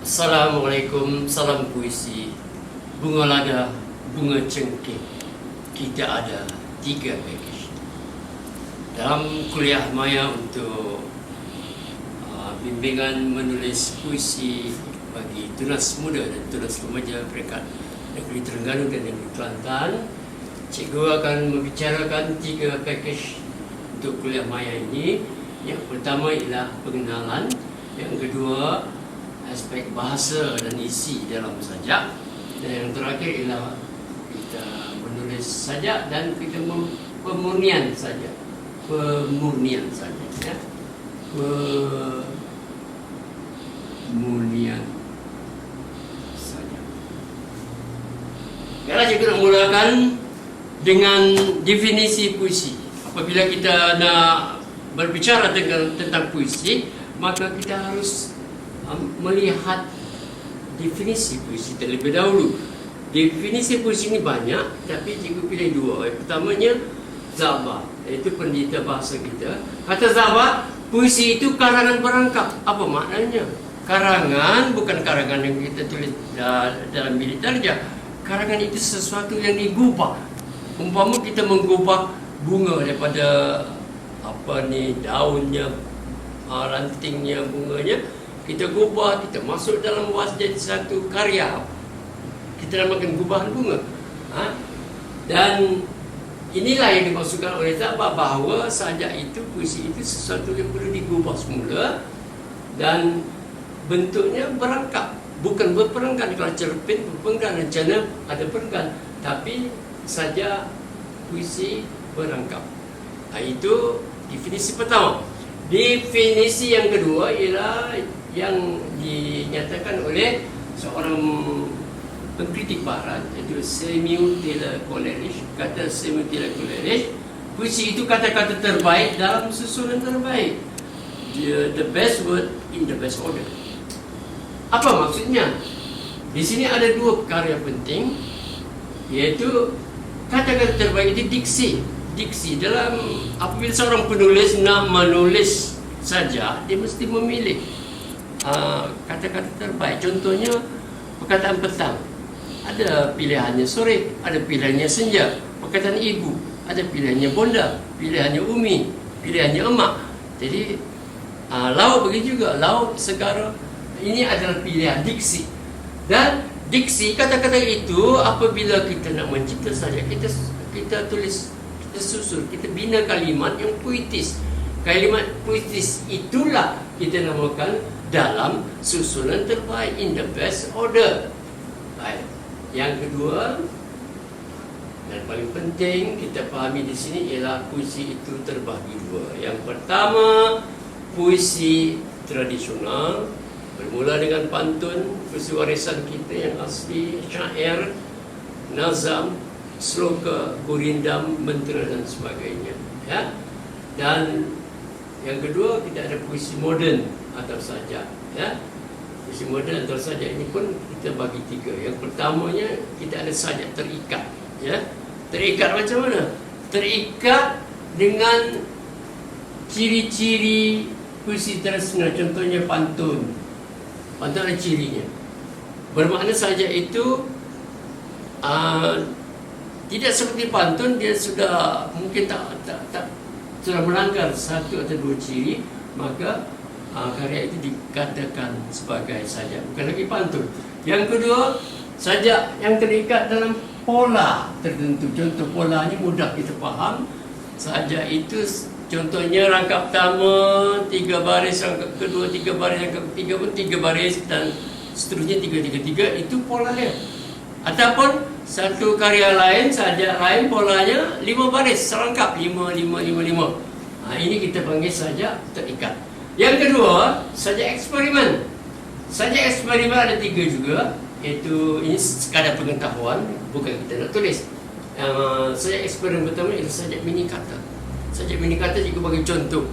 Assalamualaikum, salam puisi. Bunga lada, bunga cengkeh. Kita ada 3 package. Dalam kuliah Maya untuk bimbingan menulis puisi bagi tunas muda dan tunas remaja peringkat Negeri Terengganu dan Negeri Kelantan, cikgu akan membicarakan 3 package untuk kuliah Maya ini. Yang pertama ialah pengenalan, yang kedua aspek bahasa dan isi dalam sajak, dan yang terakhir ialah kita menulis sajak dan kita pemurnian sajak, ya. Pemurnian sajak. Sekarang saya nak mulakan dengan definisi puisi. Apabila kita nak berbicara tentang puisi, maka kita harus melihat definisi puisi terlebih dahulu. Definisi puisi ini banyak, tapi cikgu pilih 2. Yang pertamanya zabah, iaitu pendeta bahasa kita. Kata zabah, puisi itu karangan berangkap. Apa maknanya? Karangan bukan karangan yang kita tulis dalam bilik darjah. Karangan itu sesuatu yang digubah. Umpama kita menggubah bunga daripada daunnya, rantingnya, bunganya, kita gubah, kita masuk dalam was jadi satu karya. Kita namakan gubahan bunga. Dan inilah yang dimaksudkan oleh Zabah, bahawa sajak itu, puisi itu sesuatu yang perlu digubah semula dan bentuknya berangkap, bukan berperenggan. Kalau cerpen berperenggan, rencana ada perenggan, tapi sajak puisi berangkap. Itu definisi pertama. Definisi yang kedua ialah yang dinyatakan oleh seorang pengkritik barat, iaitu Samuel Taylor Coleridge. Kata Samuel Taylor Coleridge, puisi itu kata-kata terbaik dalam susunan terbaik. The best word in the best order. Apa maksudnya? Di sini ada 2 karya penting, iaitu kata-kata terbaik itu diksi. Dalam apabila seorang penulis nak menulis saja, dia mesti memilih kata-kata terbaik. Contohnya perkataan petang, ada pilihannya sore, ada pilihannya senja. Perkataan ibu, ada pilihannya bonda, pilihannya umi, pilihannya emak. Jadi laut begitu juga, laut, segara. Ini adalah pilihan diksi. Dan diksi, kata-kata itu apabila kita nak mencipta saja, kita tulis, kita susun, kita bina kalimat yang puitis. Kalimat puitis itulah kita namakan dalam susunan terbaik, in the best order. Baik. Yang kedua dan paling penting kita fahami di sini ialah puisi itu terbagi 2. Yang pertama, puisi tradisional bermula dengan pantun, puisi warisan kita yang asli, syair, nazam, sloka, gurindam, mentera dan sebagainya, ya. Dan yang kedua, kita ada puisi moden atau sajak, ya. Puisi moden atau sajak ini pun kita bagi 3. Yang pertamanya, kita ada sajak terikat, ya. Terikat macam mana? Terikat dengan ciri-ciri puisi tradisional. Contohnya pantun. Pantun ada cirinya. Bermakna sajak itu tidak seperti pantun, dia sudah mungkin tak sudah melanggar 1 atau 2 ciri, maka karya itu dikatakan sebagai sajak, bukan lagi pantun. Yang kedua, sajak yang terikat dalam pola tertentu. Contoh polanya mudah kita faham. Sajak itu contohnya rangkap pertama 3 baris, rangkap kedua 3 baris, rangkap ketiga pun 3 baris, dan seterusnya 3-3-3. Itu polanya. Ataupun satu karya lain, sajak lain, polanya 5 baris, serangkap 5-5-5-5. Ini kita panggil sajak terikat. Yang kedua, sajak eksperimen. Sajak eksperimen ada 3 juga, iaitu ini sekadar pengetahuan, bukan kita nak tulis. Sajak eksperimen pertama ialah sajak mini kata. Sajak mini kata juga bagi contoh.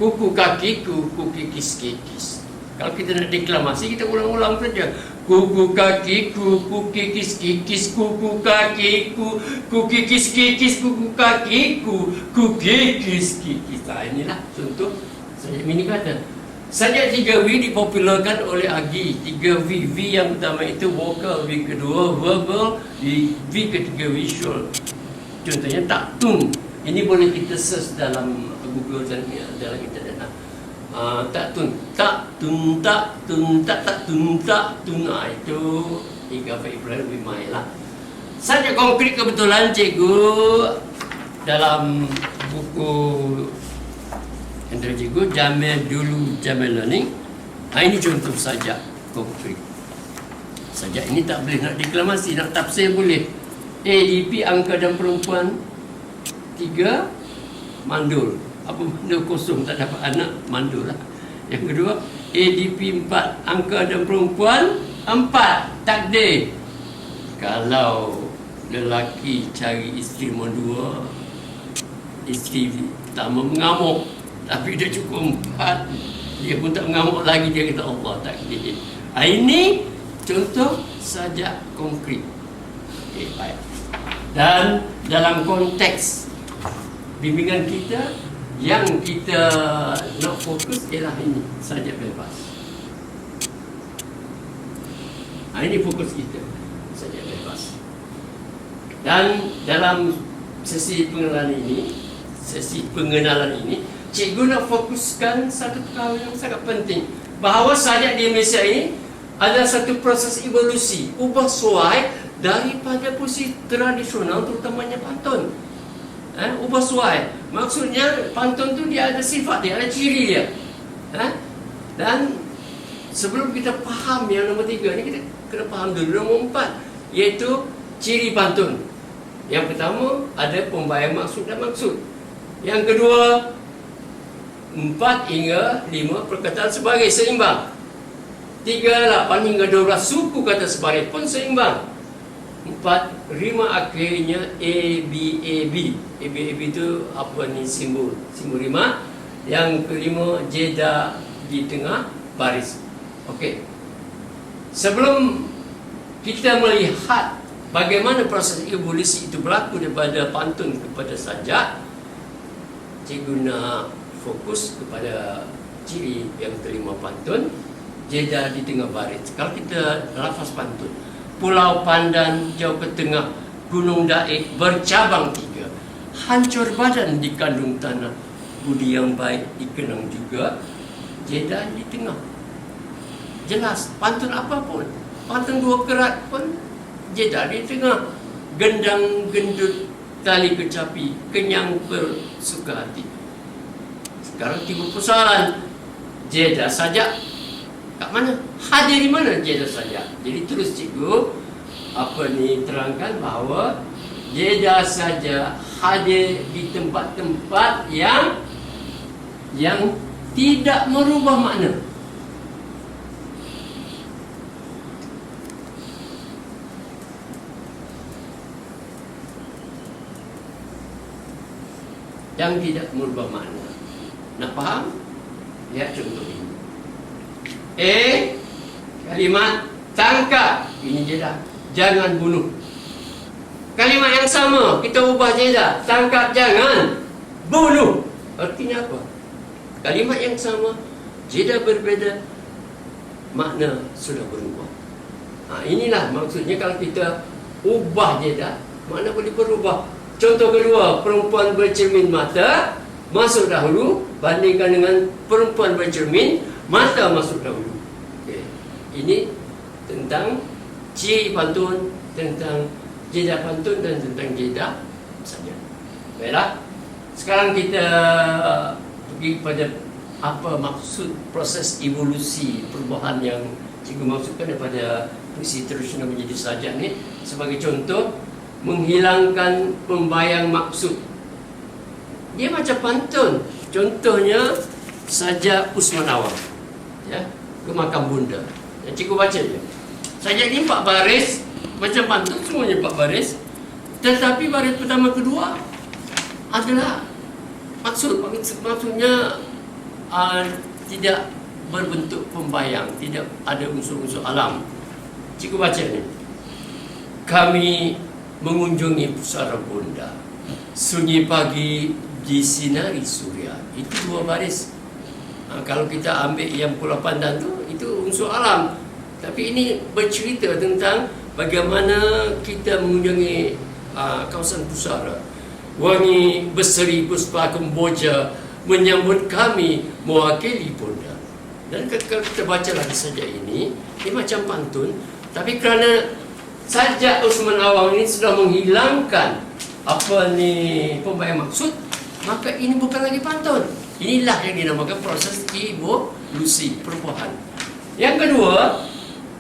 Kuku kakiku, kuki kis-kikis. Kalau kita nak deklamasi, kita ulang-ulang saja. Kuku kakiku, kuki kis-kikis, kuku kakiku, kuki kis-kikis, kuku kakiku, kuki kis-kikis. Inilah contoh sajak mini kata. Sajak 3V dipopularkan oleh Agi. 3V, V yang pertama itu vokal, V kedua verbal, V ketiga visual. Contohnya taktun. Ini boleh kita search dalam Google dan dalam internet. Taktun, taktun, taktun, taktun, taktun. Itu Ika Ibrahim Bimai lah. Sajak konkret kebetulan cikgu dalam buku yang cikgu Jamil Dulu Jamil Learning. Ini contoh sajak konkret. Sajak ini tak boleh nak deklamasi, nak tafsir boleh. ADP angka dan perempuan 3 mandul. Apa mandul kosong tak dapat anak, mandul lah. Yang kedua, ADP 4 angka dan perempuan 4 takdir. Kalau lelaki cari isteri nombor 2, isteri tak mengamuk, tapi dia cukup 4, dia pun tak mengamuk lagi, dia kata Allah takdir. Ini contoh sajak konkret. Okay, baik. Dan dalam konteks bimbingan kita, yang kita nak fokus ialah ini, sajak bebas. Ini fokus kita, sajak bebas. Dan dalam sesi pengenalan ini, cikgu nak fokuskan satu perkara yang sangat penting, bahawa sajak di Malaysia ini ada satu proses evolusi, ubah suai daripada posisi tradisional, terutamanya pantun. Ubah suai, maksudnya pantun tu dia ada sifat, dia ada ciri dia. Dan sebelum kita faham yang nombor 3 ni, kita kena faham dulu nombor 4, iaitu ciri pantun. Yang pertama ada pembayang maksud dan maksud. Yang kedua, 4 hingga 5 perkataan sebagai seimbang. 3, 8 hingga 12 suku kata sebagai pun seimbang. 4, rima akhirnya A, B, A, B. A, B, A, B itu apa ni, simbol rima. Yang kelima, jeda di tengah baris. Okey. Sebelum kita melihat bagaimana proses evolusi itu berlaku daripada pantun kepada sajak, cikgu nak fokus kepada ciri yang kelima pantun, jeda di tengah baris. Kalau kita lafaz pantun, Pulau Pandan jauh ke tengah, Gunung Daik bercabang 3, hancur badan dikandung tanah, budi yang baik dikenang juga, jeda di tengah. Jelas, pantun apapun, pantun 2 kerat pun jeda di tengah. Gendang gendut tali kecapi, kenyang bersuka hati. Sekarang timbul persoalan, jeda sajak kat mana? Hadir di mana jeda sajak? Jadi terus cikgu terangkan bahawa jeda saja hadir di tempat-tempat yang tidak merubah makna. Yang tidak merubah makna. Nak faham? Lihat contoh ini. Kalimat tangkap, ini jeda, jangan bunuh. Kalimat yang sama kita ubah jeda, tangkap jangan bunuh. Artinya apa? Kalimat yang sama, jeda berbeza, makna sudah berubah. Inilah maksudnya kalau kita ubah jeda, makna boleh berubah. Contoh kedua, perempuan bercermin mata masuk dahulu bandingkan dengan perempuan bercermin mata masuk dahulu. Okay. Ini tentang ciri pantun, tentang jeda pantun dan tentang jeda saja. Baiklah. Sekarang kita pergi pada apa maksud proses evolusi perubahan yang cikgu maksudkan daripada puisi tradisional menjadi sajak ni. Sebagai contoh, menghilangkan pembayang maksud. Dia macam pantun. Contohnya sajak Usman Awang, ya, ke makam bunda. Yang cikgu baca je. Sajak ni 4 baris, macam pantun semuanya 4 baris. Tetapi baris pertama kedua adalah maksudnya tidak berbentuk pembayang, tidak ada unsur-unsur alam. Cikgu baca ni. Kami mengunjungi pusara bunda, sunyi pagi disinari surya. Itu 2 baris. Kalau kita ambil yang Pulau Pandan itu unsur alam. Tapi ini bercerita tentang bagaimana kita mengunjungi kawasan pusara. Wangi berseri puspa kemboja menyambut kami mewakili Bonda. Dan kalau kita baca lagi saja ini macam pantun. Tapi kerana sajak Usman Awang ini sudah menghilangkan pembayaran maksud, maka ini bukan lagi pantun. Inilah yang dinamakan proses evolusi perubahan. Yang kedua,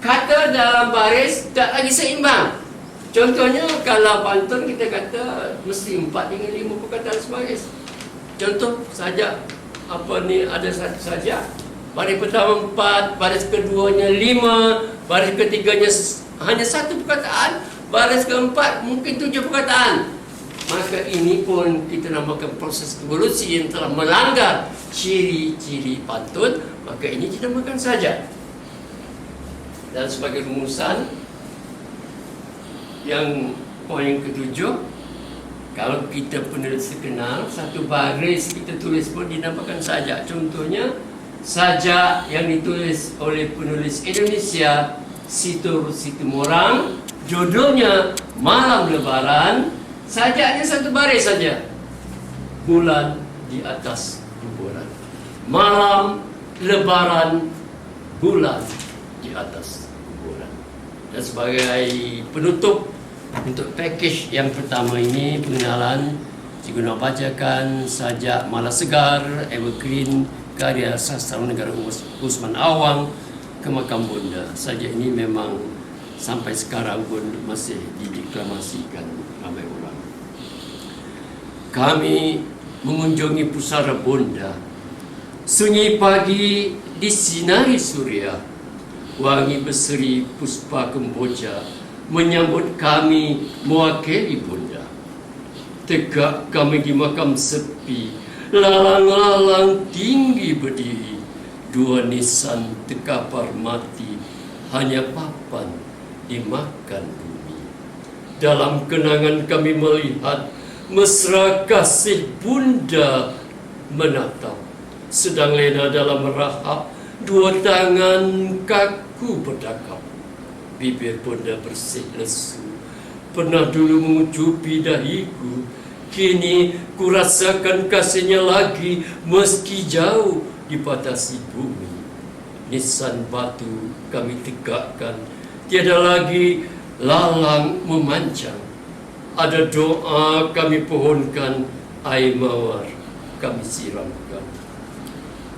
kata dalam baris tak lagi seimbang. Contohnya kalau pantun kita kata mesti 4 hingga 5 perkataan sebaris. Contoh saja ada satu saja. Baris pertama 4, baris keduanya 5, baris ketiganya hanya 1 perkataan, baris keempat mungkin 7 perkataan. Maka ini pun kita namakan proses evolusi yang telah melanggar ciri-ciri pantun. Maka ini dinamakan sajak. Dan sebagai rumusan yang poin ketujuh, kalau kita penulis terkenal, satu baris kita tulis pun dinamakan sajak. Contohnya sajak yang ditulis oleh penulis Indonesia Situr Situmorang, judulnya Malam Lebaran. Sajaknya satu baris saja, bulan di atas kuburan. Malam Lebaran, bulan di atas kuburan. Dan sebagai penutup untuk package yang pertama ini, pengenalan, Cikgu nak bacakan sajak Malam Segar Evergreen karya sastrawan negara Usman Awang, Ke Makam Bonda. Sajak ini memang sampai sekarang pun masih dideklamasikan ramai orang. Kami mengunjungi pusara Bonda. Sunyi pagi disinari surya, wangi berseri puspa kemboja menyambut kami mewakili Bonda. Tegak kami di makam sepi, lalang-lalang tinggi berdiri, dua nisan terkapar mati, hanya papan dimakan bumi. Dalam kenangan kami melihat mesra kasih Bunda menatap, sedang lena dalam rahap, dua tangan kaku berdakap. Bibir Bunda bersih lesu, pernah dulu mengucupi dahiku, kini kurasakan kasihnya lagi meski jauh dibatasi bumi. Nisan batu kami tegakkan, tiada lagi lalang memanjang. Ada doa kami pohonkan, air mawar kami siramkan.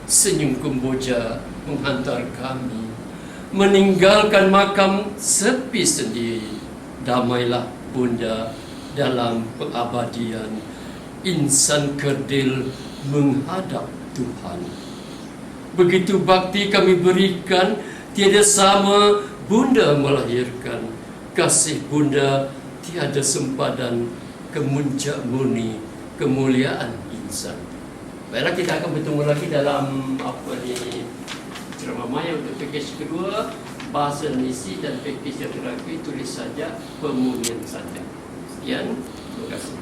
Senyum kemboja menghantar kami, meninggalkan makam sepi sendiri. Damailah Bunda dalam pengabadian, insan kerdil menghadap Tuhan. Begitu bakti kami berikan, tiada sama Bunda melahirkan. Kasih Bunda tiada sempadan, kemuncak murni kemuliaan insan. Baiklah, kita akan bertemu lagi dalam ceramah maya untuk package kedua, bahasa Indonesia, dan package yang terakhir tulis saja, pemulihan saja. Sekian, terima kasih.